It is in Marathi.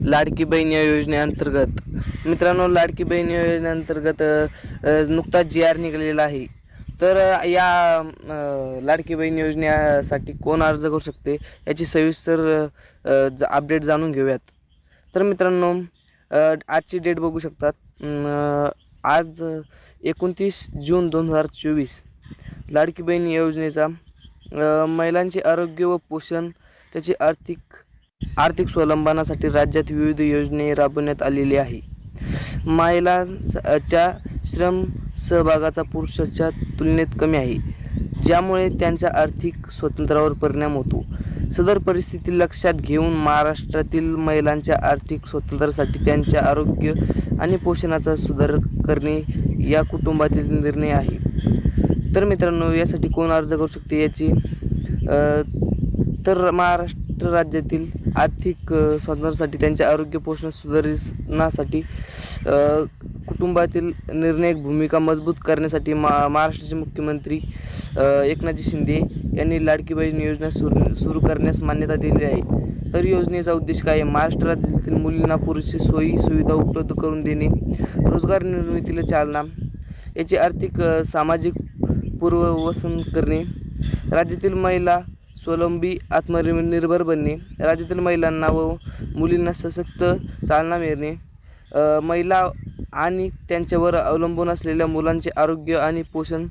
लाडकी बहीण या योजनेअंतर्गत मित्रांनो, लाडकी बहीण या योजनेअंतर्गत नुकताच जी.आर. निघालेला आहे. तर लाडकी बहीण योजनेसाठी कोण अर्ज करू शकते याची सविस्तर अपडेट जाणून घेऊयात. तर मित्रांनो, आजची डेट बघू शकतात. आज 29 जून 2024 लाडकी बहीण योजनेचा महिलांचे आरोग्य व पोषण त्याची आर्थिक स्वावलंबनासाठी राज्यात विविध योजने राबवण्यात आलेली आहे. महिलांच्या श्रम सहभागाचा पुरुषांच्या तुलनेत कमी आहे, ज्यामुळे त्यांच्या आर्थिक स्वातंत्र्यावर परिणाम होतो. सदर परिस्थिती लक्षात घेऊन महाराष्ट्रातील महिलांच्या आर्थिक स्वातंत्र्यासाठी त्यांच्या आरोग्य आणि पोषणाचा सुधार करणे या कुटुंबातील निर्णय आहे. तर मित्रांनो, यासाठी कोण अर्ज करू शकते याची तर महाराष्ट्र राज्यातील आर्थिक स्वातंत्र्यासाठी त्यांच्या आरोग्य पोषण सुधारण्यासाठी कुटुंबातील निर्णायक भूमिका मजबूत करण्यासाठी महाराष्ट्राचे मुख्यमंत्री एकनाथजी शिंदे यांनी लाडकी बहीण योजना सुरू करण्यास मान्यता दिली आहे. तर योजनेचा उद्देश काय आहे? महाराष्ट्र राज्यातील मुलींना पुरेशी सोयी सुविधा उपलब्ध करून देणे, रोजगार निर्मितीला चालना, याची आर्थिक सामाजिक पूर्ववसन करणे, राज्यातील महिला स्वावलंबी आत्मनिर्भर बनणे, राज्यातील महिलांना व मुलींना सशक्त चालना मिळणे, महिला आणि त्यांच्यावर अवलंबून असलेल्या मुलांचे आरोग्य आणि पोषण